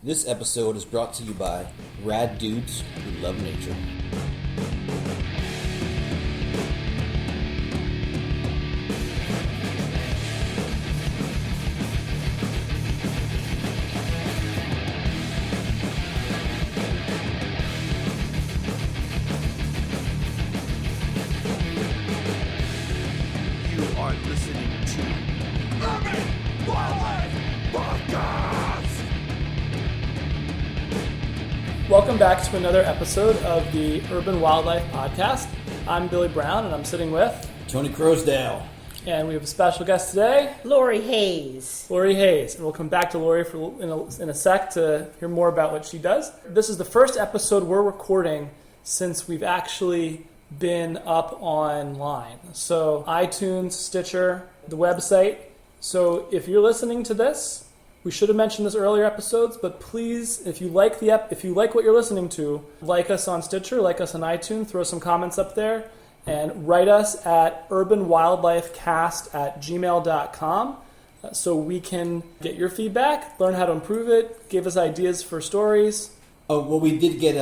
This episode is brought to you by Rad Dudes Who Love Nature. You are listening to Urban Wildlife Podcast. Welcome back to another episode of the Urban Wildlife Podcast. I'm Billy Brown, and I'm sitting with, Tony Crosdale. and we have a special guest today, Lori Hayes. Lori Hayes. And we'll come back to Lori in a sec to hear more about what she does. This is the first episode we're recording since we've actually been up online. So iTunes, Stitcher, the website. So if you're listening to this, we should have mentioned this earlier episodes, but please, if you like what you're listening to, like us on Stitcher, like us on iTunes, throw some comments up there, and write us at urbanwildlifecast@gmail.com so we can get your feedback, learn how to improve it, give us ideas for stories. Oh, well, we did get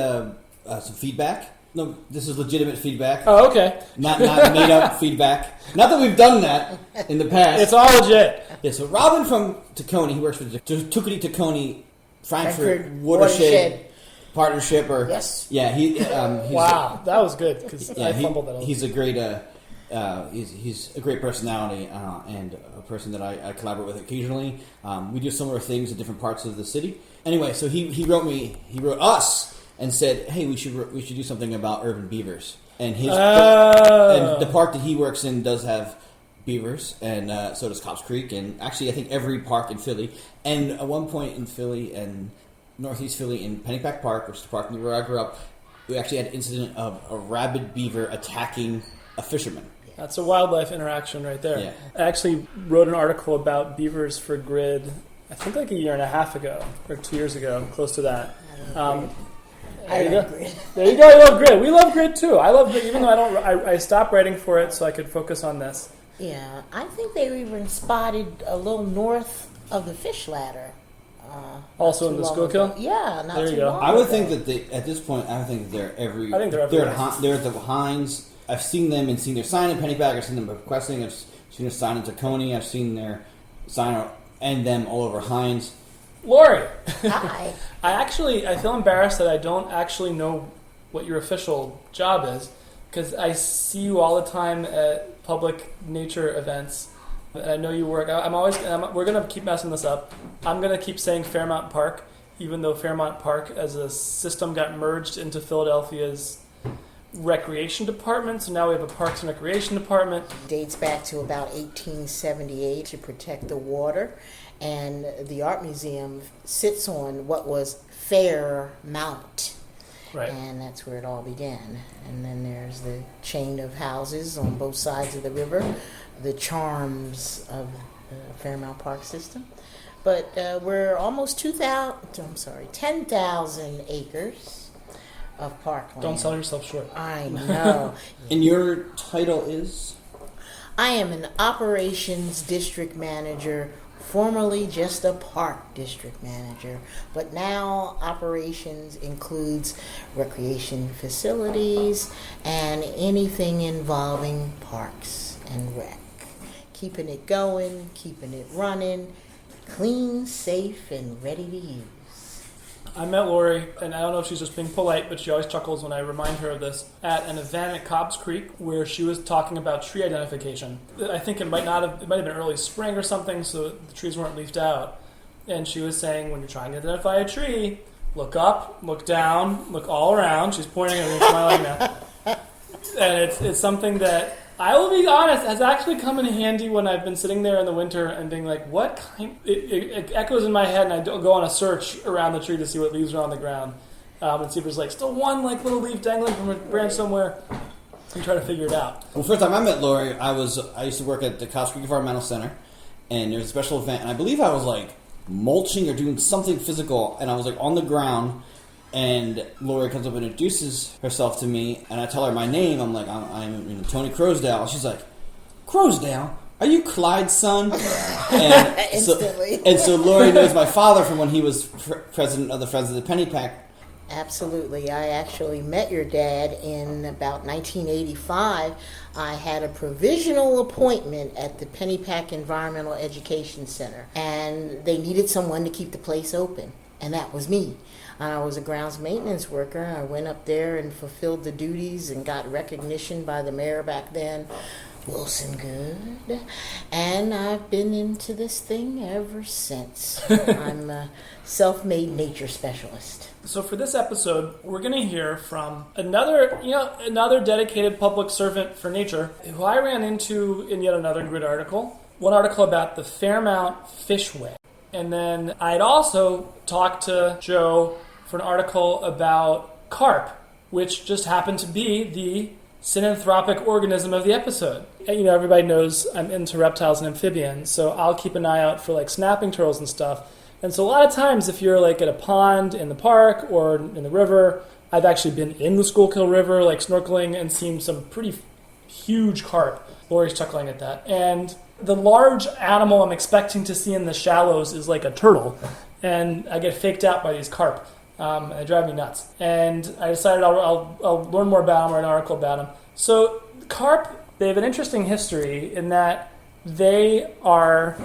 some feedback. No, this is legitimate feedback. Oh, okay. Not made-up feedback. Not that we've done that in the past. It's all legit. Yeah, so Robin from Tacony, he works for the Tukity Tacony Frankfurt Frankfurt Watershed Partnership. Yes. Yeah, he's, Wow, that was good because I fumbled that. He's a great he's a great personality and a person that I collaborate with occasionally. We do similar things in different parts of the city. Anyway, so he wrote us and said, hey, we should do something about urban beavers. And and the park that he works in does have beavers, and so does Cobbs Creek, and actually I think every park in Philly. And at one point in Philly and Northeast Philly in Pennypack Park, which is the park where I grew up, we actually had an incident of a rabid beaver attacking a fisherman. That's a wildlife interaction right there. Yeah. I actually wrote an article about beavers for Grid, I think like a year and a half ago, or 2 years ago, close to that. I love Grid. There you go, you love Grid. We love Grid too. I love Grid, even though I stopped writing for it so I could focus on this. Yeah, I think they were even spotted a little north of the fish ladder. Also in Too the long Schuylkill? ago. Yeah, not There you too go. long I would ago. think that at this point, I think that they're everywhere. I think they're everywhere. They're at the Hines. I've seen them and seen their sign in Pennypack. I've seen them requesting. I've seen their sign in Tacony. I've seen their sign and them all over Hines. Lori, Hi. I feel embarrassed that I don't actually know what your official job is, because I see you all the time at public nature events. And I know you work. We're gonna keep messing this up. I'm gonna keep saying Fairmount Park, even though Fairmount Park as a system got merged into Philadelphia's recreation department. So now we have a Parks and Recreation department. Dates back to about 1878 to protect the water. And the art museum sits on what was Fairmount. Right. And that's where it all began. And then there's the chain of houses on both sides of the river, the charms of the Fairmount Park system. But we're almost 10,000 acres of parkland. Don't sell yourself short. I know. And your title is? I am an operations district manager, formerly just a park district manager, but now operations includes recreation facilities and anything involving parks and rec. Keeping it going, keeping it running, clean, safe, and ready to use. I met Lori, and I don't know if she's just being polite, but she always chuckles when I remind her of this, at an event at Cobbs Creek where she was talking about tree identification. I think it might have been early spring or something, so the trees weren't leafed out. And she was saying, when you're trying to identify a tree, look up, look down, look all around. She's pointing at me and smiling now. And it's something that, I will be honest, has actually come in handy when I've been sitting there in the winter and being like, what kind... It echoes in my head, and I go on a search around the tree to see what leaves are on the ground. And see if there's still one little leaf dangling from a branch somewhere, and try to figure it out. Well, first time I met Lori, I used to work at the Cobbs Creek Environmental Center, and there was a special event, and I believe I was mulching or doing something physical, and I was on the ground, and Lori comes up and introduces herself to me, and I tell her my name. I'm Tony Crosdale. She's like, Crosdale? "Are you Clyde's son?" Instantly. So Lori knows my father from when he was president of the Friends of the Pennypack. Absolutely. I actually met your dad in about 1985. I had a provisional appointment at the Pennypack Environmental Education Center, and they needed someone to keep the place open, and that was me. I was a grounds maintenance worker. I went up there and fulfilled the duties and got recognition by the mayor back then, Wilson Good, and I've been into this thing ever since. I'm a self-made nature specialist. So for this episode, we're going to hear from another dedicated public servant for nature who I ran into in yet another Grid article. One article about the Fairmount Fishway. And then I'd also talked to Joe for an article about carp, which just happened to be the synanthropic organism of the episode. And, everybody knows I'm into reptiles and amphibians, so I'll keep an eye out for like snapping turtles and stuff. And so a lot of times if you're like at a pond in the park or in the river, I've actually been in the Schuylkill River like snorkeling and seen some pretty huge carp. Lori's chuckling at that. And the large animal I'm expecting to see in the shallows is like a turtle. And I get faked out by these carp. And they drive me nuts. And I decided I'll learn more about them, write an article about them. So carp, they have an interesting history in that they are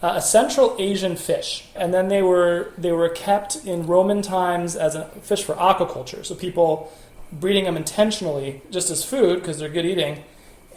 a Central Asian fish, and then they were kept in Roman times as a fish for aquaculture. So people breeding them intentionally just as food because they're good eating,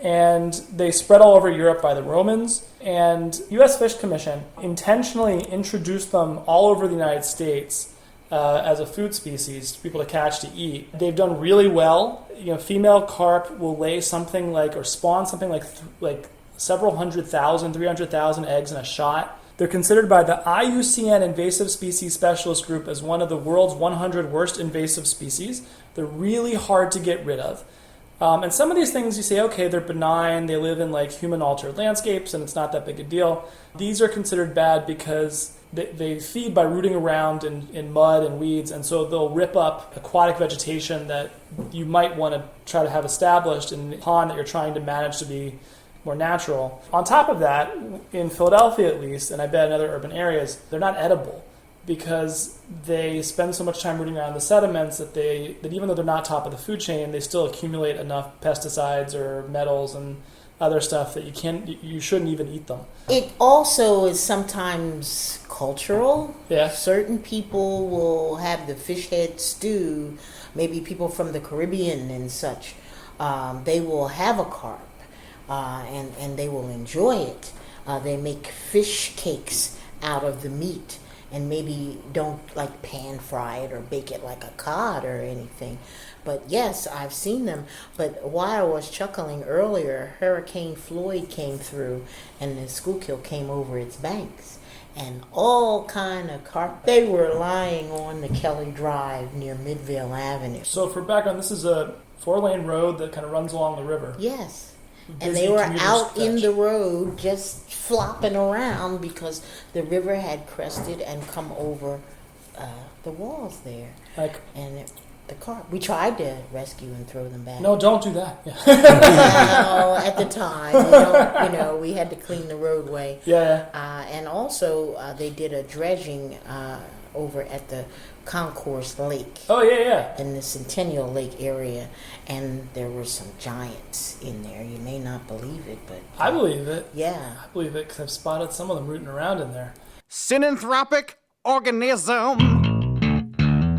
and they spread all over Europe by the Romans. And U.S. Fish Commission intentionally introduced them all over the United States as a food species for people to catch to eat. They've done really well. Female carp will lay something like or spawn something like several 300,000 eggs in a shot. They're considered by the IUCN Invasive Species Specialist Group as one of the world's 100 worst invasive species. They're really hard to get rid of. And some of these things you say, okay, they're benign, they live in like human-altered landscapes, and it's not that big a deal. These are considered bad because they feed by rooting around in mud and weeds, and so they'll rip up aquatic vegetation that you might want to try to have established in the pond that you're trying to manage to be more natural. On top of that, in Philadelphia at least, and I bet in other urban areas, they're not edible because they spend so much time rooting around the sediments that even though they're not top of the food chain, they still accumulate enough pesticides or metals and other stuff that you shouldn't even eat them. It also is sometimes cultural. Yeah. Certain people will have the fish head stew, maybe people from the Caribbean and such. They will have a carp. And they will enjoy it. They make fish cakes out of the meat and maybe don't like pan fry it or bake it like a cod or anything. But yes, I've seen them. But while I was chuckling earlier, Hurricane Floyd came through and the Schuylkill came over its banks. And all kind of carp, they were lying on the Kelly Drive near Midvale Avenue. So for background, this is a 4-lane road that kind of runs along the river. Yes. And they were out in the road just flopping around because the river had crested and come over the walls there. The carp. We tried to rescue and throw them back. No, don't do that. Yeah. Well, at the time, we had to clean the roadway. Yeah. And also, they did a dredging over at the Concourse Lake. Oh, yeah. In the Centennial Lake area, and there were some giants in there. You may not believe it, but I believe it. Yeah, I believe it because I've spotted some of them rooting around in there. Synanthropic organism.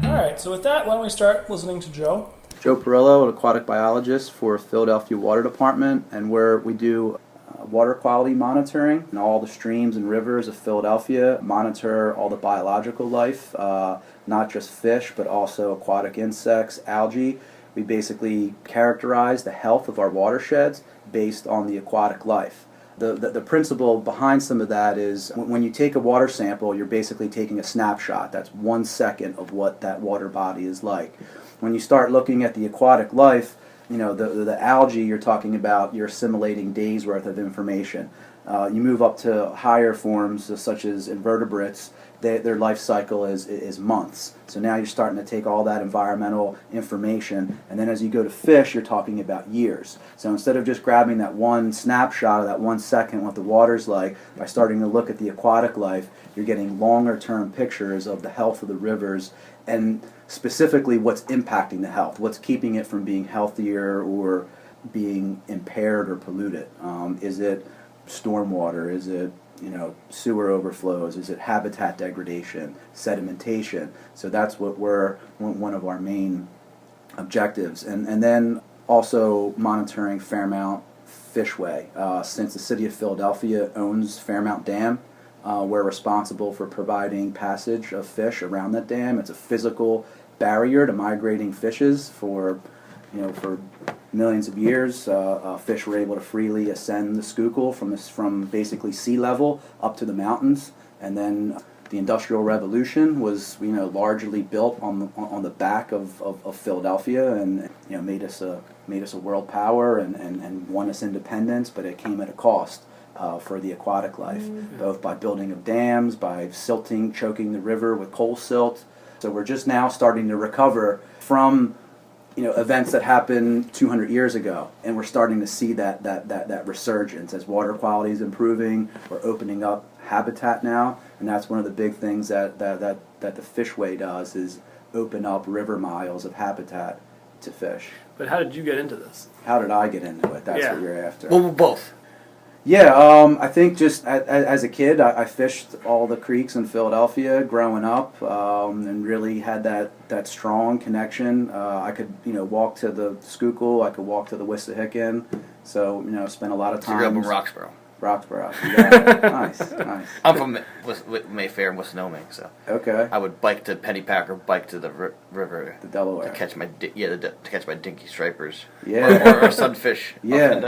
All right, so with that, why don't we start listening to Joe? Joe Perillo, an aquatic biologist for Philadelphia Water Department, and where we do water quality monitoring in all the streams and rivers of Philadelphia, monitor all the biological life, not just fish, but also aquatic insects, algae. We basically characterize the health of our watersheds based on the aquatic life. The principle behind some of that is when you take a water sample, you're basically taking a snapshot. That's 1 second of what that water body is like. When you start looking at the aquatic life, the algae you're talking about, you're assimilating days worth of information. You move up to higher forms such as invertebrates, their life cycle is months. So now you're starting to take all that environmental information, and then as you go to fish, you're talking about years. So instead of just grabbing that one snapshot of that 1 second what the water's like, by starting to look at the aquatic life, you're getting longer term pictures of the health of the rivers, and specifically what's impacting the health, what's keeping it from being healthier or being impaired or polluted. Is it stormwater? Is it sewer overflows? Is it habitat degradation, sedimentation? So that's what we're one of our main objectives. And then also monitoring Fairmount Fishway. Since the city of Philadelphia owns Fairmount Dam, we're responsible for providing passage of fish around that dam. It's a physical barrier to migrating fishes for millions of years. Fish were able to freely ascend the Schuylkill from basically sea level up to the mountains, and then the Industrial Revolution was largely built on the back of Philadelphia, and made us a world power and won us independence, but it came at a cost. For the aquatic life, both by building of dams, by silting, choking the river with coal silt. So we're just now starting to recover from events that happened 200 years ago, and we're starting to see that resurgence as water quality is improving. We're opening up habitat now, and that's one of the big things that the Fishway does, is open up river miles of habitat to fish. But how did you get into this? How did I get into it? That's what you're after. Well, both. Yeah, I think just as a kid, I fished all the creeks in Philadelphia growing up, and really had that strong connection. I could walk to the Schuylkill, I could walk to the Wissahickon, so spent a lot of time. So you grew up in Roxborough. Roxborough, yeah. Nice. I'm from Mayfair and Wissinoming, so Okay. I would bike to Pennypack or bike to the river, The Delaware. to catch my to catch my dinky stripers, Yeah. or sunfish. Yeah. And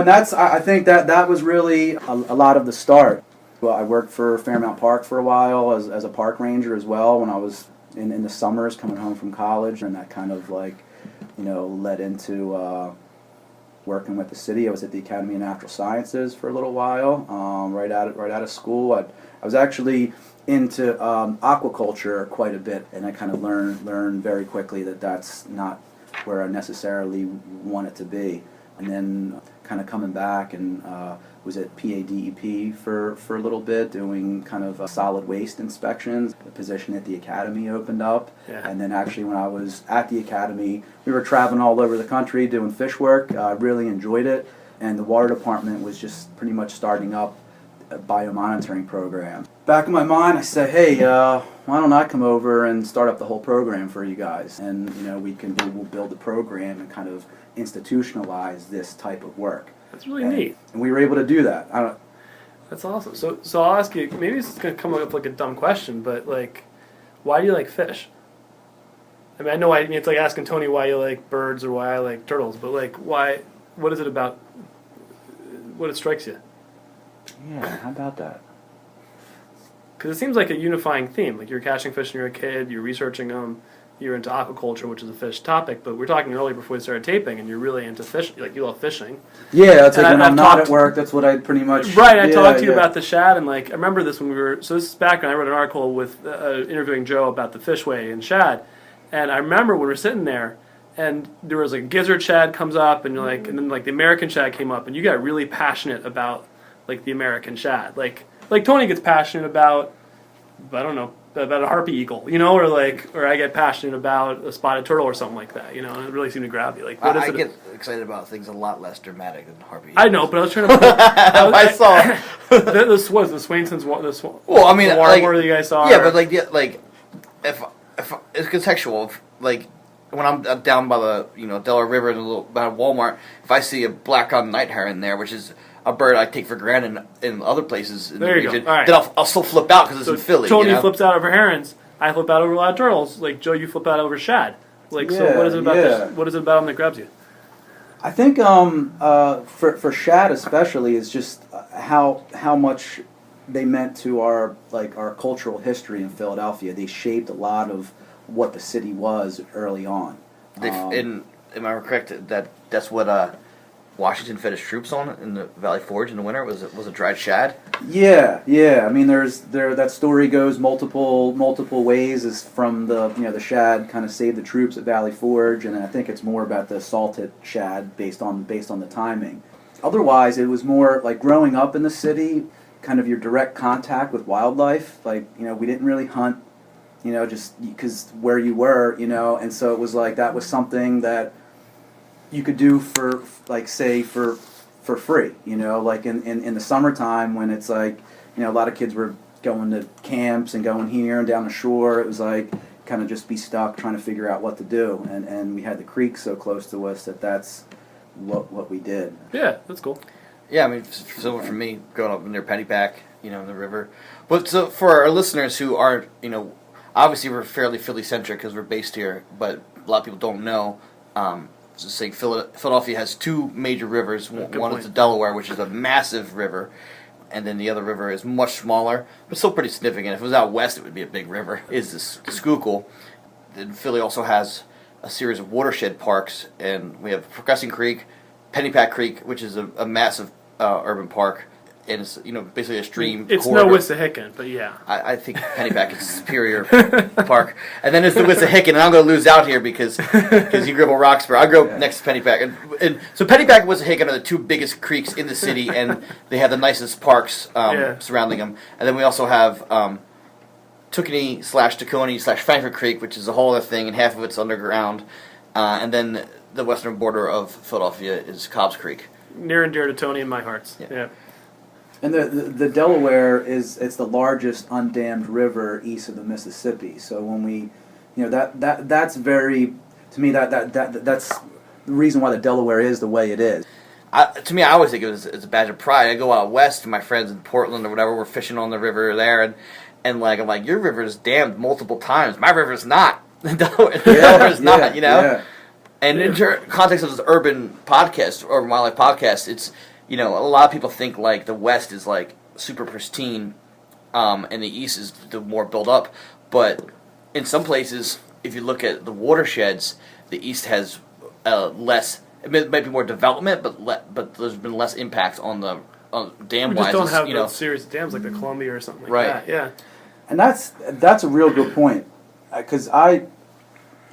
that's, I think that was really a lot of the start. Well, I worked for Fairmount Park for a while as a park ranger as well when I was in the summers coming home from college, and that kind of led into working with the city. I was at the Academy of Natural Sciences for a little while, right out of school. I was actually into aquaculture quite a bit, and I kind of learned very quickly that that's not where I necessarily want it to be. And then kind of coming back and was at PADEP for a little bit, doing kind of solid waste inspections. The position at the Academy opened up. Yeah. And then actually when I was at the Academy, we were traveling all over the country doing fish work. I really enjoyed it. And the water department was just pretty much starting up a biomonitoring program. Back in my mind, I said, hey, why don't I come over and start up the whole program for you guys? And, we'll build the program and kind of institutionalize this type of work. That's really neat. And we were able to do that. That's awesome. So I'll ask you, maybe this is going to come up like a dumb question, but why do you like fish? I mean, I know it's like asking Tony why you like birds or why I like turtles, but why, what is it about, what it strikes you? Yeah, how about that? Because it seems like a unifying theme. Like you're catching fish when you're a kid, you're researching them, you're into aquaculture, which is a fish topic, but we were talking earlier before we started taping, and you're really into fish, you love fishing. Yeah, that's like when I've I'm not talked- at work, that's what I pretty much... Right, I talked to you about the shad, and I remember this when we were, so this is back when I wrote an article with interviewing Joe about the fishway and shad, and I remember when we were sitting there, and there was gizzard shad comes up, and you're and then the American shad came up, and you got really passionate about the American shad. Like Tony gets passionate about, I don't know, about a harpy eagle, or I get passionate about a spotted turtle or something like that, and it really seemed to grab you. What is I it? get excited about things a lot less dramatic than Harpy. I know, but I was trying to. I saw. This was the Swainson's. Well, I mean, the water you guys saw. Yeah, but if it's contextual. When I'm down by the Delaware River and by Walmart, if I see a black-eyed night heron there, which is a bird I take for granted in other places in There the you go. region, All right. then I'll still flip out because it's in Philly. Tony flips out over herons. I flip out over a lot of turtles. Joe, you flip out over shad. So what is it about this? What is it about them that grabs you? I think for shad especially is just how much they meant to our cultural history in Philadelphia. They shaped a lot of what the city was early on. Am I correct that that's what Washington fed his troops on in the Valley Forge in the winter? Was it dried shad? Yeah. I mean, that story goes multiple ways. Is from the shad kind of saved the troops at Valley Forge, and I think it's more about the salted shad based on the timing. Otherwise, it was more like growing up in the city, kind of your direct contact with wildlife. Like, we didn't really hunt, just because where you were, and so it was like that was something that you could do for free, like in the summertime when it's like, a lot of kids were going to camps and going here and down the shore. It was like kind of just be stuck trying to figure out what to do, and we had the creek so close to us that's what we did. Yeah, that's cool. Yeah, I mean, similar for me, growing up near Pennypack, in the river. But so for our listeners who aren't, obviously we're fairly Philly-centric because we're based here, but a lot of people don't know. Just saying, Philadelphia has two major rivers. One is the Delaware, which is a massive river, and then the other river is much smaller, but still pretty significant. If it was out west, it would be a big river. Is the Schuylkill. Then Philly also has a series of watershed parks, and we have Progressing Creek, Pennypack Creek, which is a massive urban park, and it's basically a stream. It's corridor. no Wissahickon, but yeah. I think Pennypack is a superior park, and then there's the Wissahickon, and I'm going to lose out here because you grew up in Roxborough. I grew up next to Pennypack, and so Pennypack and Wissahickon are the two biggest creeks in the city, and they have the nicest parks surrounding them. And then we also have Tacony/Frankfort Creek, which is a whole other thing, and half of it's underground. And then the western border of Philadelphia is Cobbs Creek. Near and dear to Tony and my hearts. Yeah. And the Delaware it's the largest undammed river east of the Mississippi. So when we, that's very, to me that's the reason why the Delaware is the way it is. To me, I always think it's a badge of pride. I go out west to my friends in Portland or whatever. We're fishing on the river there, and I'm like, your river is dammed multiple times. My river is not. The Delaware is not. Yeah. And in context of this urban podcast or wildlife podcast, it's a lot of people think like the West is like super pristine, and the East is the more built up. But in some places, if you look at the watersheds, the East has less. It might be more development, but there's been less impact on the dam wise. We just don't have a series of dams like the Columbia or something like that. Yeah. And that's a real good point, because I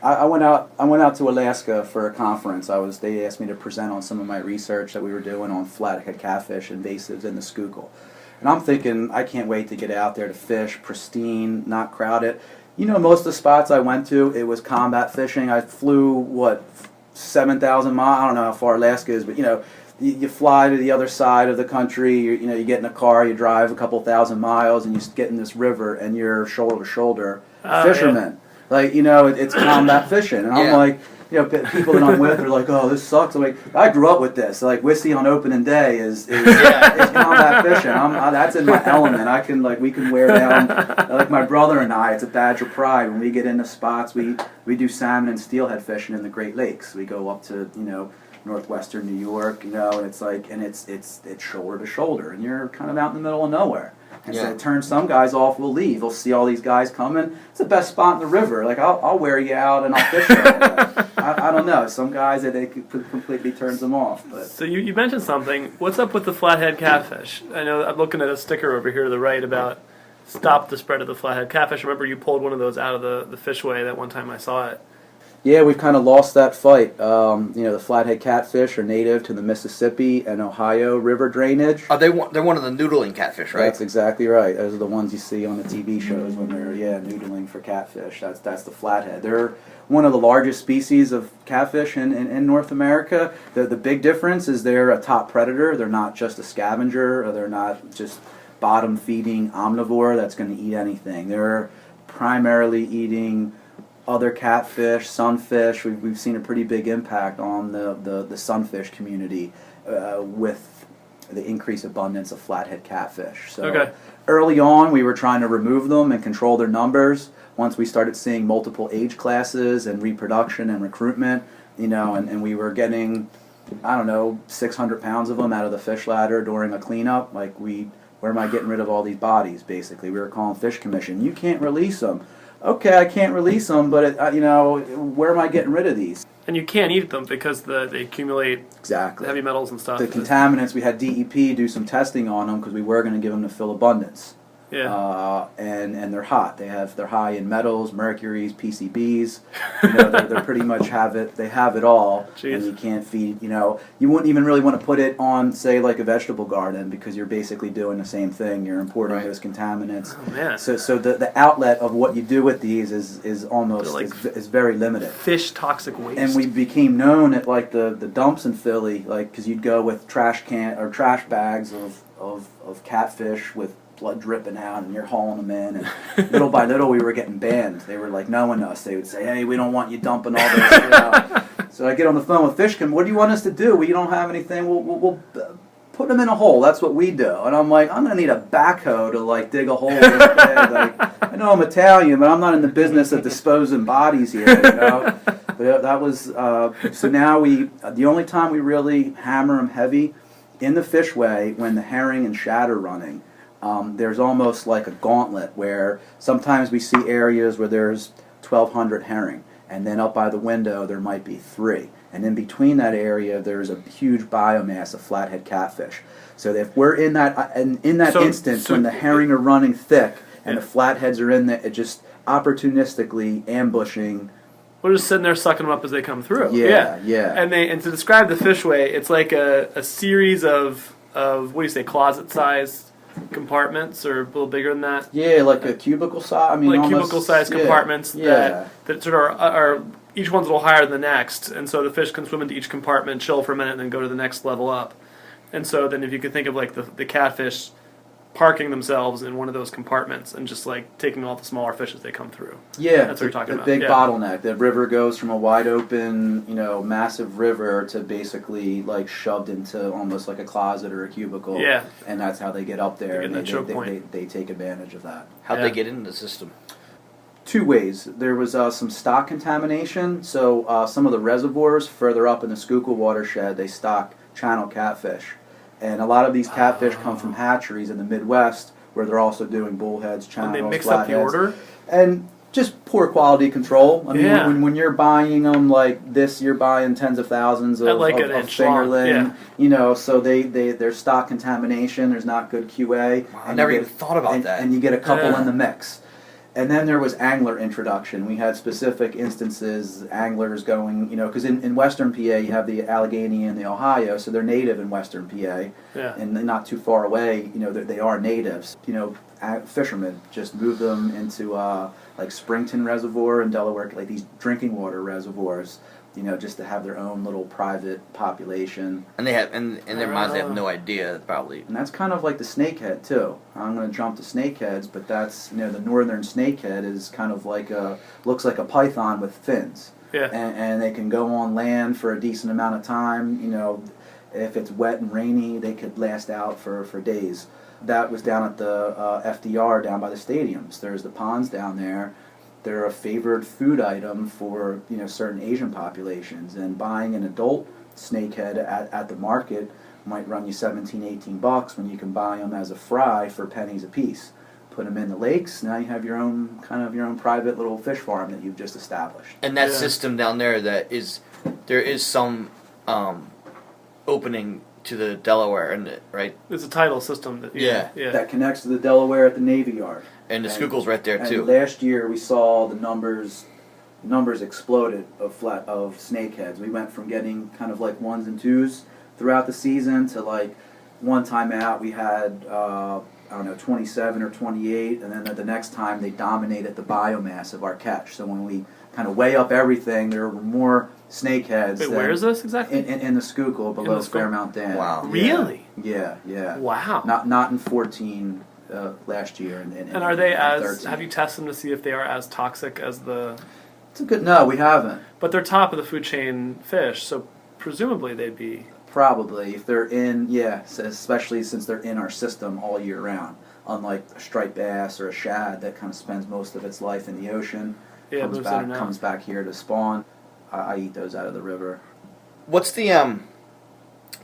went out to Alaska for a conference. They asked me to present on some of my research that we were doing on flathead catfish invasives in the Schuylkill. And I'm thinking, I can't wait to get out there to fish, pristine, not crowded. Most of the spots I went to, it was combat fishing. I flew 7,000 miles. I don't know how far Alaska is, but you fly to the other side of the country. You get in a car, you drive a couple thousand miles, and you get in this river, and you're shoulder to shoulder fishermen. Yeah. Like, it's combat fishing. And I'm like, people that I'm with are like, oh, this sucks. I'm like, I grew up with this. Like, whiskey on opening day is combat fishing. That's in my element. We can wear down, like my brother and I, it's a badge of pride. When we get into spots, we do salmon and steelhead fishing in the Great Lakes. We go up to, northwestern New York, and it's like, and it's shoulder to shoulder, and you're kind of out in the middle of nowhere. And so it turns some guys off, we'll leave. We'll see all these guys coming. It's the best spot in the river. Like, I'll wear you out and I'll fish there. I don't know. Some guys, it completely turns them off. But. So you mentioned something. What's up with the flathead catfish? I know I'm looking at a sticker over here to the right about stop the spread of the flathead catfish. I remember you pulled one of those out of the fishway that one time I saw it. Yeah, we've kind of lost that fight. The flathead catfish are native to the Mississippi and Ohio river drainage. They're one of the noodling catfish, right? That's exactly right. Those are the ones you see on the TV shows when they're noodling for catfish. That's the flathead. They're one of the largest species of catfish in North America. The big difference is they're a top predator. They're not just a scavenger, or they're not just bottom feeding omnivore that's going to eat anything. They're primarily eating other catfish, sunfish. We've seen a pretty big impact on the sunfish community with the increased abundance of flathead catfish. So early on, we were trying to remove them and control their numbers. Once we started seeing multiple age classes and reproduction and recruitment, and we were getting, 600 pounds of them out of the fish ladder during a cleanup. Where am I getting rid of all these bodies, basically? We were calling Fish Commission. You can't release them. okay, I can't release them, but where am I getting rid of these? And you can't eat them because they accumulate Exactly. heavy metals and stuff. The contaminants, we had DEP do some testing on them because we were going to give them to Phil Abundance. Yeah. And they're hot. They're high in metals, mercuries, PCBs. They're pretty much they have it all. Jeez. And you can't feed. You wouldn't even really want to put it on, say, like a vegetable garden because you're basically doing the same thing. You're importing Right. those contaminants. Oh, man. So the outlet of what you do with these is almost They're like is very limited. Fish toxic waste. And we became known at like the dumps in Philly, like because you'd go with trash bags of catfish with blood dripping out, and you're hauling them in, and little by little we were getting banned. They were like knowing us. They would say, "Hey, we don't want you dumping all this shit out." So I get on the phone with Fishcom. What do you want us to do? We don't have anything. We'll put them in a hole. That's what we do. And I'm like, I'm gonna need a backhoe to like dig a hole this big. Like, I know I'm Italian, but I'm not in the business of disposing bodies here. But that was so now the only time we really hammer them heavy in the fishway when the herring and shad are running. There's almost like a gauntlet where sometimes we see areas where there's 1,200 herring, and then up by the window there might be 3. And in between that area, there's a huge biomass of flathead catfish. So if we're in that instance when the herring are running thick and the flatheads are in there, it just opportunistically ambushing. We're just sitting there sucking them up as they come through. Yeah. And to describe the fishway, it's like a series of what do you say, closet-sized compartments, or a little bigger than that? Yeah, like a cubicle size. I mean, like almost, cubicle-sized compartments that sort of are each one's a little higher than the next, and so the fish can swim into each compartment, chill for a minute, and then go to the next level up. And so then if you could think of like the catfish parking themselves in one of those compartments and just like taking all the smaller fish as they come through. Yeah, that's what you're talking about. The big Yeah. bottleneck. The river goes from a wide open, massive river to basically like shoved into almost like a closet or a cubicle. Yeah. And that's how they get up there. They get And that choke point. they take advantage of that. How'd Yeah. they get into the system? 2 ways. There was some stock contamination. So some of the reservoirs further up in the Schuylkill watershed, they stock channel catfish. And a lot of these catfish come from hatcheries in the Midwest where they're also doing bullheads, channels, And they mix up the flatheads. order? And just poor quality control. I mean, Yeah. when you're buying them like this, you're buying tens of thousands At like an of inch long, fingerling. So there's stock contamination. There's not good QA. Wow, I never even thought about that. And you get a couple Yeah. in the mix. And then there was angler introduction. We had specific instances, anglers going, because in Western PA you have the Allegheny and the Ohio, so they're native in Western PA. Yeah. And they're not too far away, they are natives. Fishermen just move them into like Springton Reservoir in Delaware, like these drinking water reservoirs, just to have their own little private population. And they have, in their minds, they have no idea, probably. And that's kind of like the snakehead too. I'm going to jump to snakeheads, but that's the northern snakehead is kind of like looks like a python with fins. Yeah. And they can go on land for a decent amount of time. If it's wet and rainy, they could last out for days. That was down at the FDR down by the stadiums. There's the ponds down there. They're a favored food item for certain Asian populations, and buying an adult snakehead at the market might run you $17-18 when you can buy them as a fry for pennies a piece. Put them in the lakes. Now you have your own private little fish farm that you've just established. And that system down there, there is some opening to the Delaware, right? It's a tidal system. That connects to the Delaware at the Navy Yard. And the Schuylkill's right there too. And last year we saw the numbers exploded of snakeheads. We went from getting kind of like 1s and 2s throughout the season to like one time out we had 27 or 28, and then the next time they dominated the biomass of our catch. So when we kind of weigh up everything, there were more snakeheads. Wait, where is this exactly? In the Schuylkill below Fairmount Dam. Wow. Really? Yeah. Wow. Not in 14 last year. And are they in 13. have you tested them to see if they are as toxic as the... It's a good, no, we haven't. But they're top of the food chain fish, so presumably they'd be... Probably, if they're especially since they're in our system all year round. Unlike a striped bass or a shad that kind of spends most of its life in the ocean, comes back here to spawn. I eat those out of the river. What's the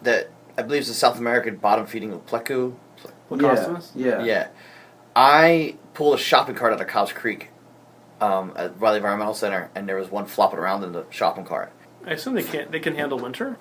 that I believe is the South American bottom feeding of pleco? Lacostomus? Yeah. I pulled a shopping cart out of Cobbs Creek at Riley Environmental Center, and there was one flopping around in the shopping cart. I assume they can handle winter.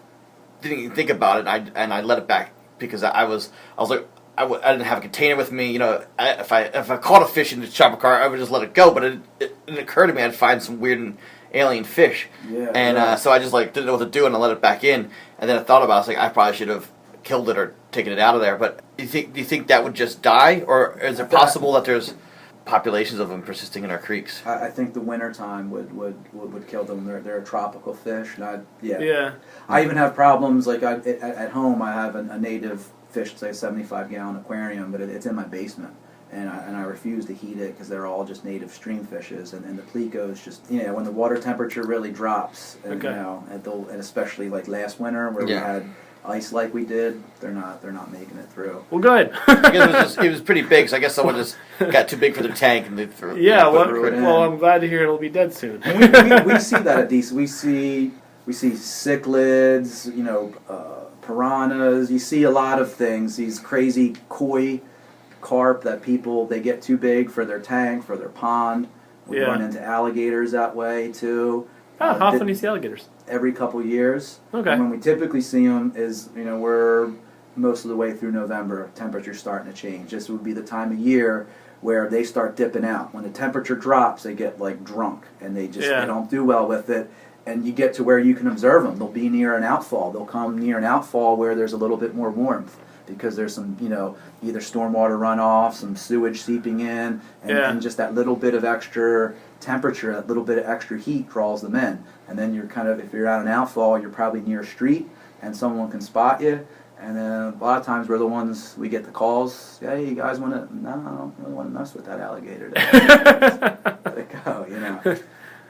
Didn't even think about it, and I let it back because I was like. I didn't have a container with me. You know, if I caught a fish in the shopping cart, I would just let it go. But it didn't occur to me I'd find some weird and alien fish. Yeah, and right. so I just like didn't know what to do, and I let it back in. And then I thought about it, I was like, I probably should have killed it or taken it out of there. But do you think that would just die, or is it possible that there's populations of them persisting in our creeks? I think the wintertime would kill them. They're a tropical fish. Yeah. I even have problems like at home. I have a native fish, say a 75-gallon aquarium, but it's in my basement, and I refuse to heat it because they're all just native stream fishes, and the plecos just when the water temperature really drops, and, Okay. and especially like last winter where we had ice like we did, they're not making it through. Well, good. Because it was pretty big, so I guess someone just got too big for their tank and they threw. Yeah. threw it in. Well, I'm glad to hear it'll be dead soon. And we see that at DC. We see cichlids, piranhas. You see a lot of things. These crazy koi carp that they get too big for their tank, for their pond. We run into alligators that way too. How often do you see alligators? Every couple years. Okay. And when we typically see them is we're most of the way through November. Temperature's starting to change. This would be the time of year where they start dipping out. When the temperature drops, they get like drunk and they don't do well with it. And you get to where you can observe them. They'll be near an outfall. They'll come near an outfall where there's a little bit more warmth because there's some, either stormwater runoff, some sewage seeping in, and just that little bit of extra temperature, that little bit of extra heat draws them in. And then if you're at an outfall, you're probably near a street, and someone can spot you. And then a lot of times we're the ones, we get the calls, hey, you guys want to, no, I don't really want to mess with that alligator. They go,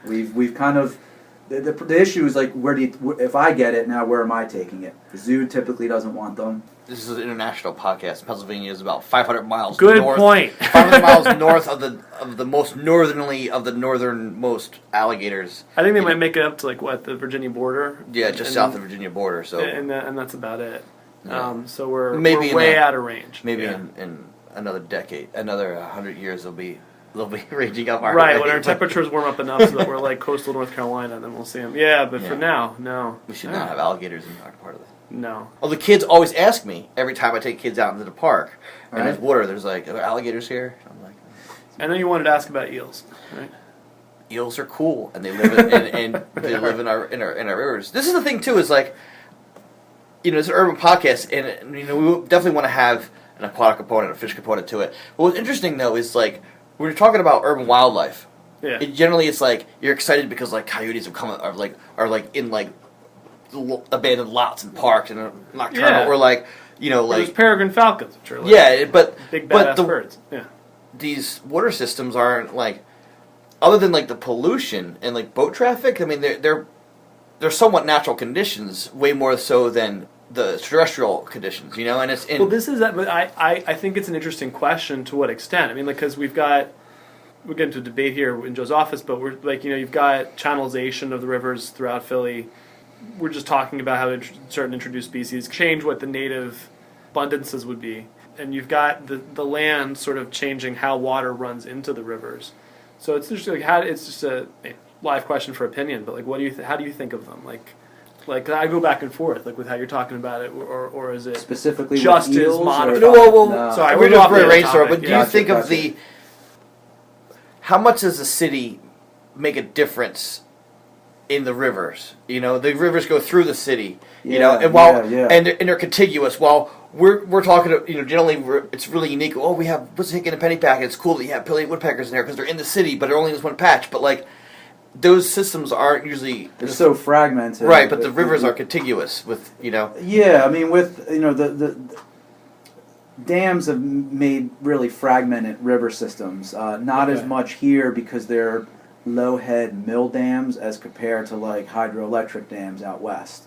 We've kind of, the issue is like, if I get it, now where am I taking it? The zoo typically doesn't want them. This is an international podcast. Pennsylvania is about 500 miles Good north. point. 500 miles north of the most northernly of the northernmost alligators. I think they might make it up to the Virginia border. Yeah, just south of the Virginia border. So and that's about it. Yeah. So we're Maybe way out of range. Maybe in another decade, another 100 years, they'll be raging up our right way. when our temperatures warm up enough so that we're like coastal North Carolina, then we'll see them. Yeah, but for now, no. We should not have alligators in our part of it. No. Well, the kids always ask me every time I take kids out into the park and Right. there's water. There's like, are there alligators here? I'm like, I know you wanted to ask about eels, right? eels are cool and they live in they live in our rivers. This is the thing too. Is like, it's an urban podcast, and we definitely want to have an aquatic component, a fish component to it. But what's interesting though is like when you're talking about urban wildlife. Yeah. Generally, it's like you're excited because like coyotes have come are in like abandoned lots and parks and nocturnal, or like There's peregrine falcons, which are like big badass birds. Yeah. These water systems aren't like, other than like the pollution and like boat traffic. I mean, they're somewhat natural conditions, way more so than the terrestrial conditions. And it's Well, this is that. But I think it's an interesting question to what extent. I mean, because we'll get into a debate here in Joe's office, but we're like, you've got channelization of the rivers throughout Philly. We're just talking about how certain introduced species change what the native abundances would be, and you've got the land sort of changing how water runs into the rivers. So it's just like it's just a live question for opinion. But like, how do you think of them? Like I go back and forth, like with how you're talking about it, or is it Specifically just with as eels, modified? No. Sorry, we're we're just off the brainstorm. topic. But do you think of how much does the city make a difference in the rivers? The rivers go through the city, and and they're contiguous. While we're talking, generally it's really unique. Oh, we have Wissahickon and Pennypack. It's cool that you have pileated woodpeckers in there because they're in the city, but they're only in this one patch. But like, those systems aren't usually they're so fragmented, right? But the rivers are contiguous with Yeah, I mean, with the dams have made really fragmented river systems. Not as much here because they're low head mill dams as compared to like hydroelectric dams out west.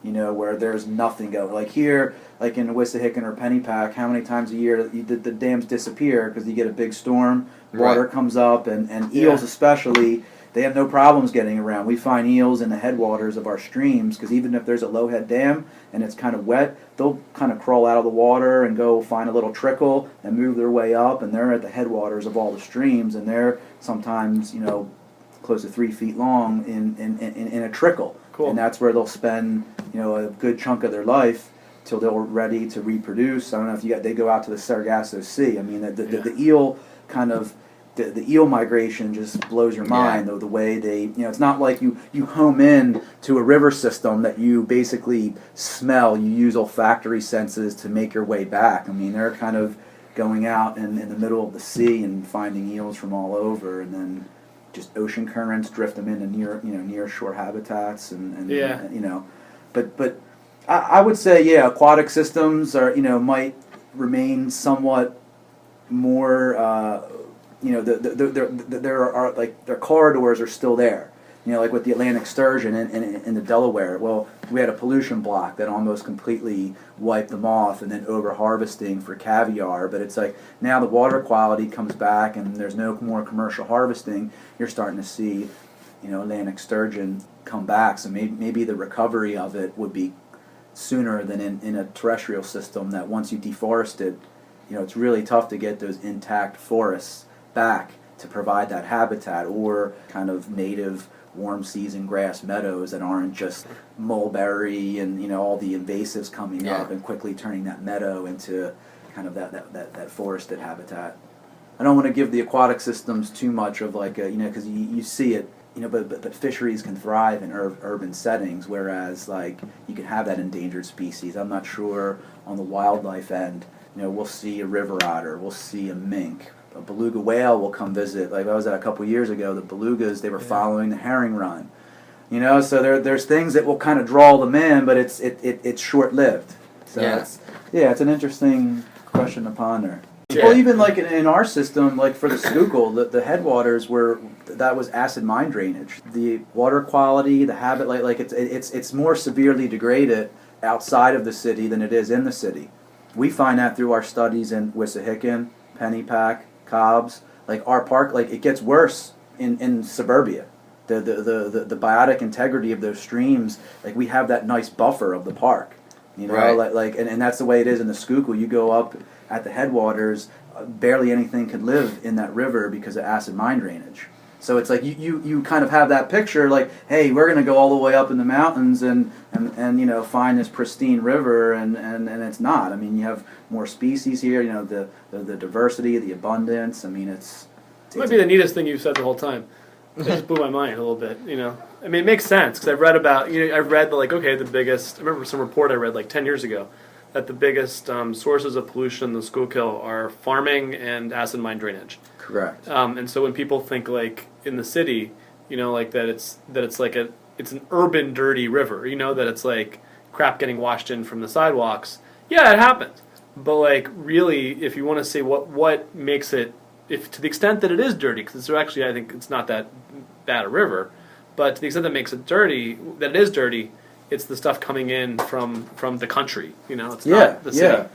Where there's nothing going. Like here, like in Wissahickon or Pennypack, how many times a year the dams disappear because you get a big storm, water comes up, and eels especially. they have no problems getting around. We find eels in the headwaters of our streams because even if there's a low head dam and it's kind of wet, they'll kind of crawl out of the water and go find a little trickle and move their way up, and they're at the headwaters of all the streams, and they're sometimes, close to 3 feet long in a trickle. Cool. And that's where they'll spend, a good chunk of their life till they're ready to reproduce. I don't know if they go out to the Sargasso Sea. I mean, the eel kind of, the eel migration just blows your mind, though, the way they, it's not like you home in to a river system that you basically smell. You use olfactory senses to make your way back. I mean, they're kind of going out in the middle of the sea and finding eels from all over, and then just ocean currents drift them into near shore habitats, but I would say aquatic systems are might remain somewhat more there are like their corridors are still there, like with the Atlantic sturgeon in the Delaware. Well, we had a pollution block that almost completely wiped them off, and then over harvesting for caviar. But it's like now the water quality comes back and there's no more commercial harvesting. You're starting to see Atlantic sturgeon come back, so maybe the recovery of it would be sooner than in a terrestrial system that once you deforest it, it's really tough to get those intact forests back to provide that habitat, or kind of native warm season grass meadows that aren't just mulberry and all the invasives coming up and quickly turning that meadow into kind of that forested habitat. I don't want to give the aquatic systems too much of like because you see it, but fisheries can thrive in urban settings, whereas like you can have that endangered species. I'm not sure on the wildlife end. We'll see a river otter, we'll see a mink, a beluga whale will come visit. Like I was at a couple years ago, the belugas, they were following the herring run. So there's things that will kind of draw them in, but it's short lived. So it's an interesting question to ponder. Yeah. Well, even like in our system, like for the Schuylkill, the headwaters that was acid mine drainage. The water quality, the habit, like it's more severely degraded outside of the city than it is in the city. We find that through our studies in Wissahickon, Pennypack, Cobbs. Like our park, like it gets worse in suburbia. The biotic integrity of those streams, like we have that nice buffer of the park. Right. And that's the way it is in the Schuylkill. You go up at the headwaters, barely anything could live in that river because of acid mine drainage. So it's like you kind of have that picture like, hey, we're going to go all the way up in the mountains and find this pristine river, and it's not. I mean, you have more species here, the diversity, the abundance. I mean, it might be the neatest thing you've said the whole time. It just blew my mind a little bit, I mean, it makes sense because I've read about, I've read the biggest, I remember some report I read like 10 years ago that the biggest sources of pollution in the Schuylkill are farming and acid mine drainage. Correct. And so when people think like in the city, like that it's like it's an urban dirty river, that it's like crap getting washed in from the sidewalks. Yeah, it happens. But like really, if you want to say what makes it, if to the extent that it is dirty, because actually I think it's not that bad a river, but to the extent that makes it dirty, that it is dirty, it's the stuff coming in from the country. It's not the city. Yeah.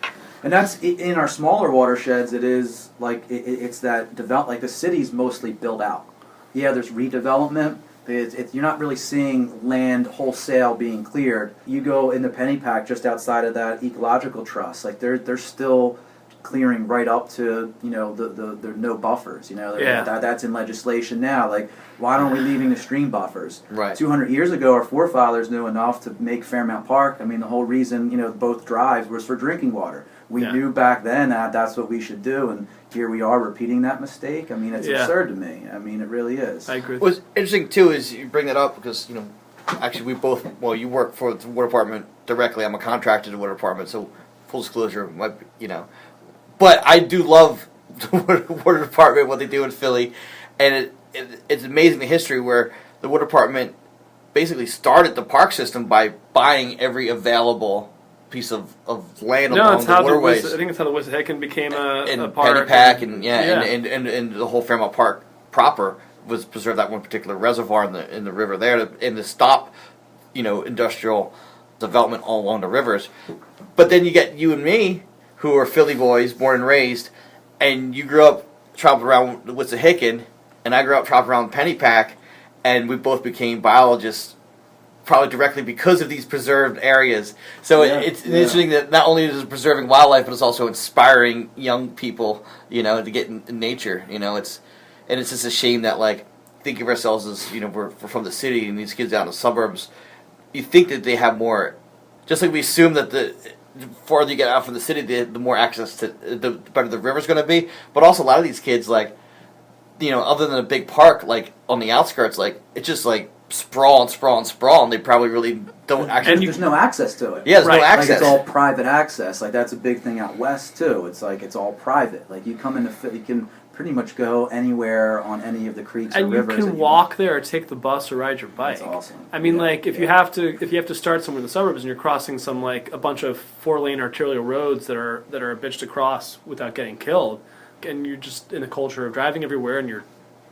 And that's in our smaller watersheds. It is like it's that like the city's mostly built out. Yeah, there's redevelopment. You're not really seeing land wholesale being cleared. You go in the Pennypack just outside of that ecological trust. Like they're still clearing right up to the no buffers. That's in legislation now. Like why aren't we leaving the stream buffers? Right. 200 years ago, our forefathers knew enough to make Fairmount Park. I mean, the whole reason both drives was for drinking water. We knew back then that that's what we should do, and here we are repeating that mistake. I mean, it's absurd to me. I mean, it really is. I agree. What's interesting too is you bring that up because actually we both you work for the water department directly. I'm a contractor to the water department, so full disclosure, but I do love the water department, what they do in Philly, and it's amazing the history where the water department basically started the park system by buying every available piece of land along the waterways. I think it's how the Wissahickon became a Pennypack park. And the whole Fairmount Park proper was preserved, that one particular reservoir in the river there, and to stop industrial development all along the rivers. But then you get you and me, who are Philly boys, born and raised, and you grew up tromping around the Wissahickon, and I grew up tromping around Pennypack, and we both became biologists probably directly because of these preserved areas. So it's interesting that not only is it preserving wildlife, but it's also inspiring young people, to get in nature. It's just a shame that, like, think of ourselves as, we're from the city, and these kids out in the suburbs, you think that they have more, just like we assume that the farther you get out from the city, the more access to, the better the river's going to be. But also a lot of these kids, like, other than a big park, like, on the outskirts, like, it's just, like, sprawl, and they probably really don't actually... There's no access to it. Yeah, there's no access. Like, it's all private access. Like, that's a big thing out west, too. It's like, it's all private. Like, you come into... You can pretty much go anywhere on any of the creeks or rivers. And you can walk there or take the bus or ride your bike. That's awesome. I mean, if you have to start somewhere in the suburbs and you're crossing some, like, a bunch of 4-lane arterial roads that are a bitch to cross without getting killed, and you're just in a culture of driving everywhere and you're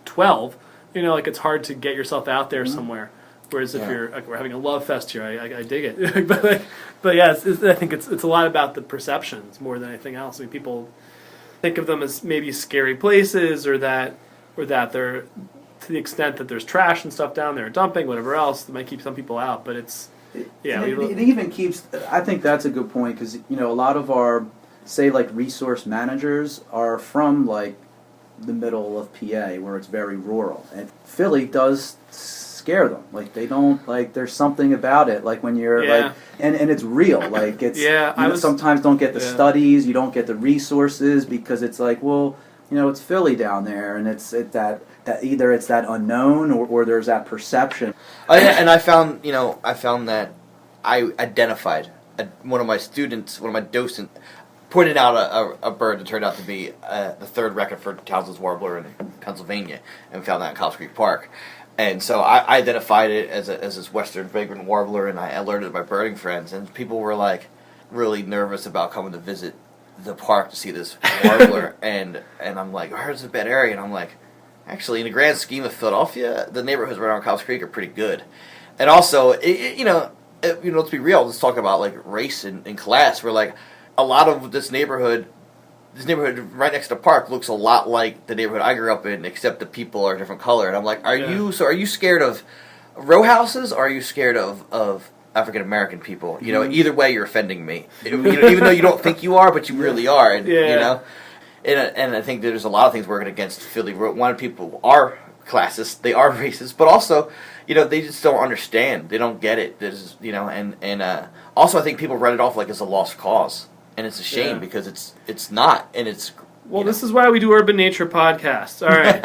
12, it's hard to get yourself out there somewhere. Whereas if you're, like, we're having a love fest here, I dig it. but yeah, I think it's a lot about the perceptions more than anything else. I mean, people think of them as maybe scary places, or that they're, to the extent that there's trash and stuff down there, dumping, whatever else, that might keep some people out. But it even keeps. I think that's a good point, because a lot of our, say, like, resource managers are from, like, the middle of PA, where it's very rural, and Philly does scare them. Like, they don't, like, there's something about it, like, when you're like, and it's real, like, it's sometimes don't get the studies, you don't get the resources, because it's like, well, it's Philly down there, and it's that either it's that unknown, or there's that perception. And I found that I identified one of my docents pointed out a bird that turned out to be the third record for Townsend's warbler in Pennsylvania, and found that in Cobbs Creek Park. And so I identified it as this western vagrant warbler, and I alerted my birding friends, and people were, like, really nervous about coming to visit the park to see this warbler. and I'm like, where's the bad area? And I'm like, actually, in the grand scheme of Philadelphia, the neighborhoods right around Cobbs Creek are pretty good. And also, let's be real, let's talk about, like, race and class. We're like, a lot of this neighborhood right next to the park looks a lot like the neighborhood I grew up in, except the people are a different color. And I'm like, are you scared of row houses, or are you scared of African American people? Either way, you're offending me. Even though you don't think you are, but you really are. And, and I think there's a lot of things working against Philly. One, people are classist, they are racist, but also, they just don't understand. They don't get it. There's, also I think people write it off like it's a lost cause. And it's a shame, because it's not, and it's... Well, this is why we do Urban Nature podcasts. All right.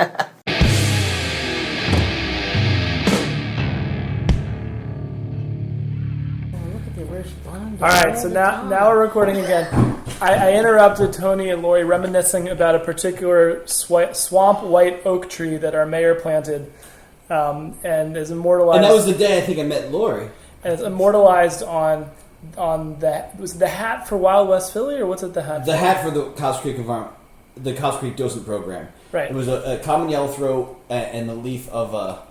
All right, so now we're recording again. I interrupted Tony and Lori reminiscing about a particular swamp white oak tree that our mayor planted, and is immortalized. And that was the day I think I met Lori. And it's immortalized on the hat for Wild West Philly, or what's it? The hat. The hat for the Cobbs Creek the Cobbs Creek docent program. Right. It was a common yellow throat and the leaf of a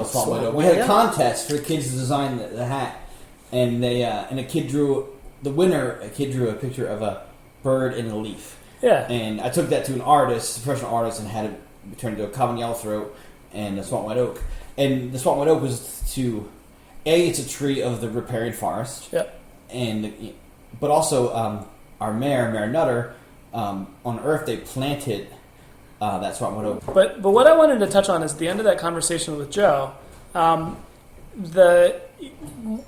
swamp white oak. We had a contest for the kids to design the hat, and a kid drew a picture of a bird and a leaf. Yeah. And I took that to a professional artist, and had it turned into a common yellow throat and a swamp white oak. And the swamp white oak was to... it's a tree of the riparian forest. Yep. But also, our Mayor Nutter, on Earth Day planted that swamp white oak. But what I wanted to touch on is at the end of that conversation with Joe, the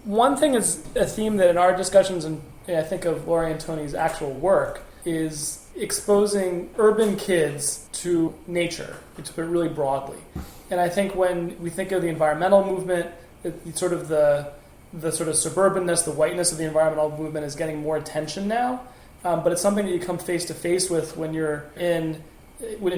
one thing is a theme that in our discussions, and I think of Lori and Tony's actual work, is exposing urban kids to nature, to put it really broadly. And I think when we think of the environmental movement, it's sort of the sort of suburbanness, the whiteness of the environmental movement is getting more attention now. But it's something that you come face to face with when you're in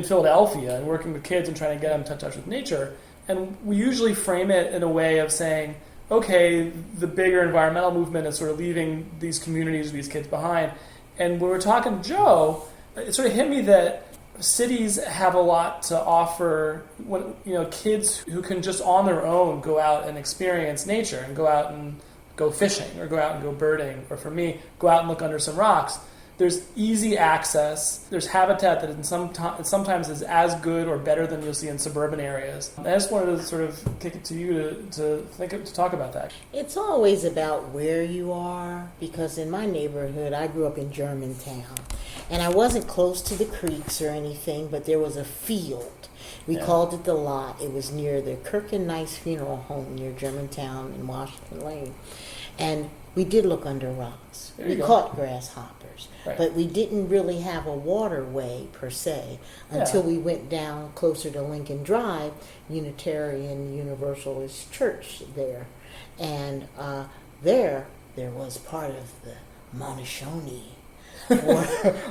Philadelphia and working with kids and trying to get them to touch with nature. And we usually frame it in a way of saying, okay, the bigger environmental movement is sort of leaving these communities, these kids behind. And when we're talking to Joe, it sort of hit me that cities have a lot to offer when, kids who can just on their own go out and experience nature and go out and go fishing or go out and go birding, or for me, go out and look under some rocks. there's easy access. There's habitat that sometimes is as good or better than you'll see in suburban areas. I just wanted to sort of kick it to you to talk about that. It's always about where you are, because in my neighborhood, I grew up in Germantown, and I wasn't close to the creeks or anything, but there was a field. We called it the Lot. It was near the Kirk and Nice Funeral Home near Germantown in Washington Lane. And we did look under rocks. We caught grasshoppers. Right. But we didn't really have a waterway per se until we went down closer to Lincoln Drive, Unitarian Universalist Church there. And there was part of the Montashonee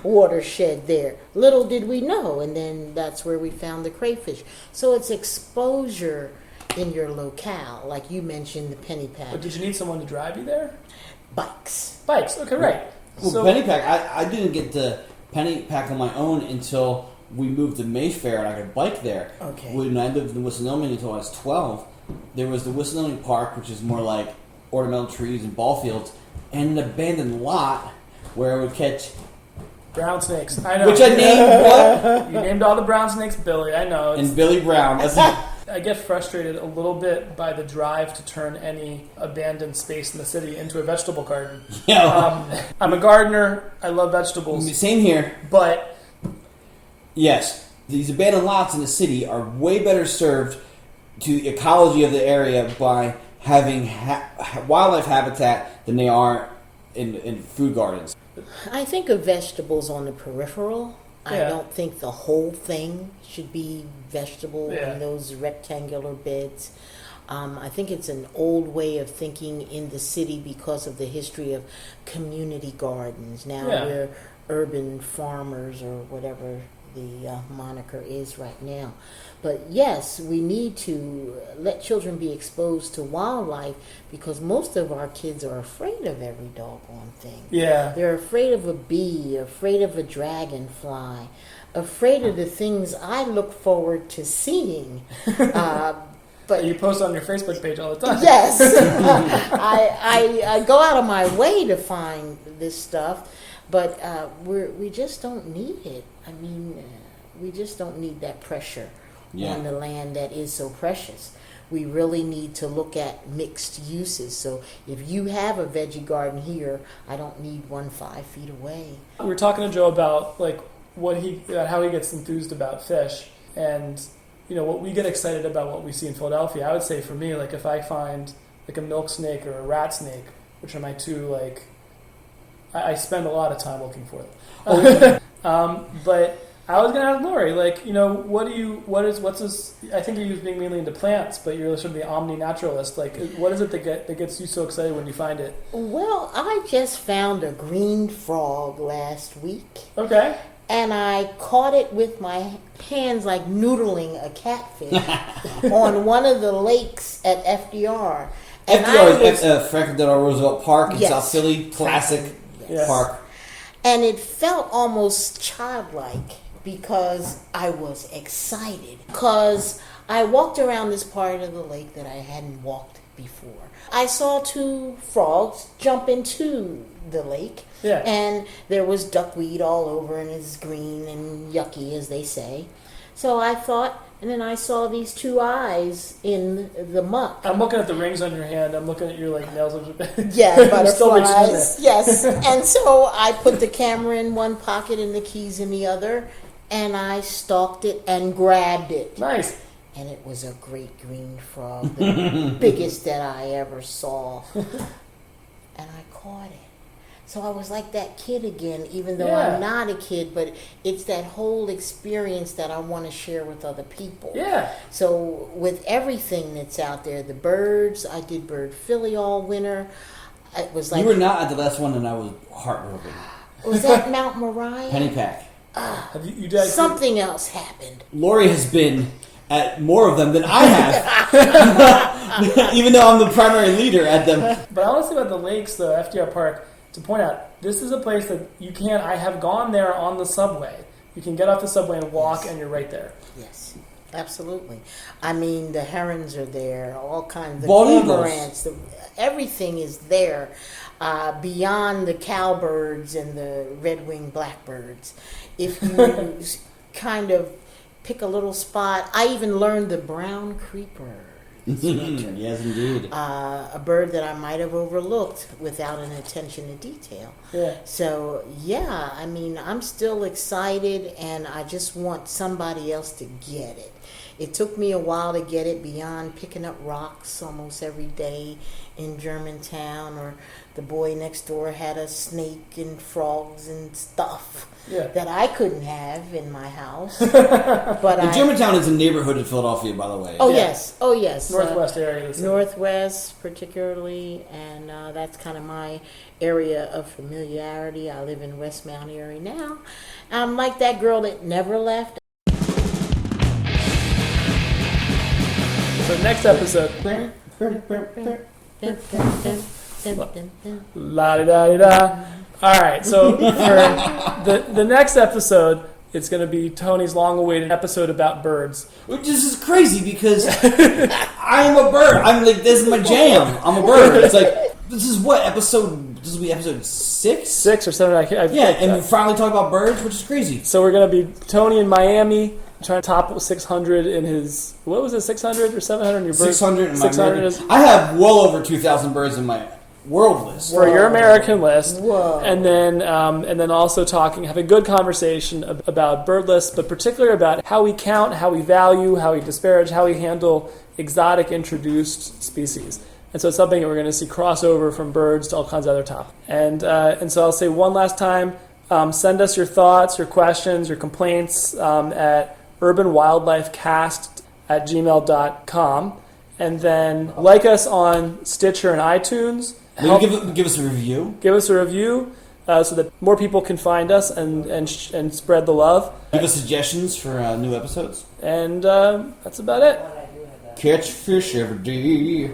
watershed there. Little did we know, and then that's where we found the crayfish. So it's exposure in your locale, like you mentioned the Pennypack. But did you need someone to drive you there? Bikes. Okay, right. Well, So Pennypack, I didn't get to Pennypack on my own until we moved to Mayfair and I could bike there. Okay. When I lived in Wissinoming until I was 12, there was the Wissinoming Park, which is more like ornamental trees and ball fields, and an abandoned lot where I would catch... brown snakes. I know. Which I named what? You named all the brown snakes Billy. I know. And Billy Brown. That's I get frustrated a little bit by the drive to turn any abandoned space in the city into a vegetable garden. I'm a gardener. I love vegetables. Same here. But Yes, these abandoned lots in the city are way better served to the ecology of the area by having wildlife habitat than they are in food gardens. I think of vegetables on the peripheral. I Yeah. don't think the whole thing should be vegetable Yeah. in those rectangular beds. I think it's an old way of thinking in the city because of the history of community gardens. Now Yeah. we're urban farmers or whatever the moniker is right now. But yes, we need to let children be exposed to wildlife because most of our kids are afraid of every doggone thing. yeah, They're afraid of a bee, afraid of a dragonfly, afraid of the things I look forward to seeing. But you post on your Facebook page all the time. yes, I go out of my way to find this stuff, but we just don't need it. I mean, we just don't need that pressure on the land that is so precious. We really need to look at mixed uses. So if you have a veggie garden here, I don't need one 5 feet away. We were talking to Joe about like how he gets enthused about fish, and what we get excited about what we see in Philadelphia. I would say for me, like if I find like a milk snake or a rat snake, which are my two like, I spend a lot of time looking for them. But I was gonna ask Lori, like, what's this? I think you're being mainly into plants, but you're sort of the omni-naturalist. Like, what is it that gets you so excited when you find it? Well, I just found a green frog last week. Okay. And I caught it with my hands like noodling a catfish on one of the lakes at FDR. And FDR is Franklin Delano Roosevelt Park in Yes. South Philly, classic Yes. park. And it felt almost childlike because I was excited. Because I walked around this part of the lake that I hadn't walked before. I saw 2 frogs jump into the lake. Yeah. And there was duckweed all over and it's green and yucky, as they say. So I thought, and then I saw these 2 eyes in the muck. I'm looking at the rings on your hand. I'm looking at your like nails. Yeah, You're still reaching in butterflies. Yes. And so I put the camera in one pocket and the keys in the other, and I stalked it and grabbed it. Nice. And it was a great green frog, the biggest that I ever saw. And I caught it. So I was like that kid again, even though Yeah. I'm not a kid, but it's that whole experience that I want to share with other people. Yeah. So with everything that's out there, the birds, I did Bird Philly all winter. It was like, You were not at the last one, and I was heartbroken. was that Mount Moriah? Pennypack. Have you guys? Something else happened. Lori has been at more of them than I have, even though I'm the primary leader at them. But I want to say about the lakes, though, FDR Park, to point out, this is a place that I have gone there on the subway. You can get off the subway and walk, and you're right there. Yes. Absolutely. I mean, the herons are there, all kinds of Bald eagles. cormorants. Everything is there beyond the cowbirds and the red-winged blackbirds. If you kind of pick a little spot, I even learned the brown creeper. Yes, indeed. A bird that I might have overlooked without an attention to detail. Yeah. So, yeah, I mean, I'm still excited, and I just want somebody else to get it. It took me a while to get it beyond picking up rocks almost every day in Germantown, or the boy next door had a snake and frogs and stuff that I couldn't have in my house. But Germantown is a neighborhood in Philadelphia, by the way. Oh, yes. Oh, yes. Northwest area. Of the city. Northwest, particularly, and that's kind of my area of familiarity. I live in West Mount area now. I'm like that girl that never left. So next episode, la di da di da. All right, so for the next episode, it's going to be Tony's long-awaited episode about birds. Which is crazy because I am a bird. I'm like, this is my jam. I'm a bird. It's like, this is what episode? This will be episode 6? 6 or 7. And we finally talk about birds, which is crazy. So we're going to be Tony in Miami, trying to top 600 in his, what was it, 600 or 700 in your bird? 600 in my 600 American. is, I have well over 2,000 birds in my world list. for your American list. Whoa. And then also have a good conversation about bird lists, but particularly about how we count, how we value, how we disparage, how we handle exotic introduced species. And so it's something that we're going to see crossover from birds to all kinds of other topics. And so I'll say one last time, send us your thoughts, your questions, your complaints at urbanwildlifecast@gmail.com. And then like us on Stitcher and iTunes. Maybe give us a review. Give us a review so that more people can find us and spread the love. Give us suggestions for new episodes. And that's about it. Catch fish every day.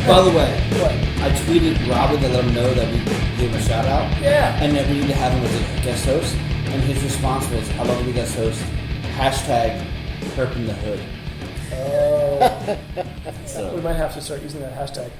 By the way, What? I tweeted Robin to let him know that we gave him a shout out. Yeah. And that we need to have him as a guest host. And his response was, I love to be guest host. Hashtag Herp in the Hood. We might have to start using that hashtag.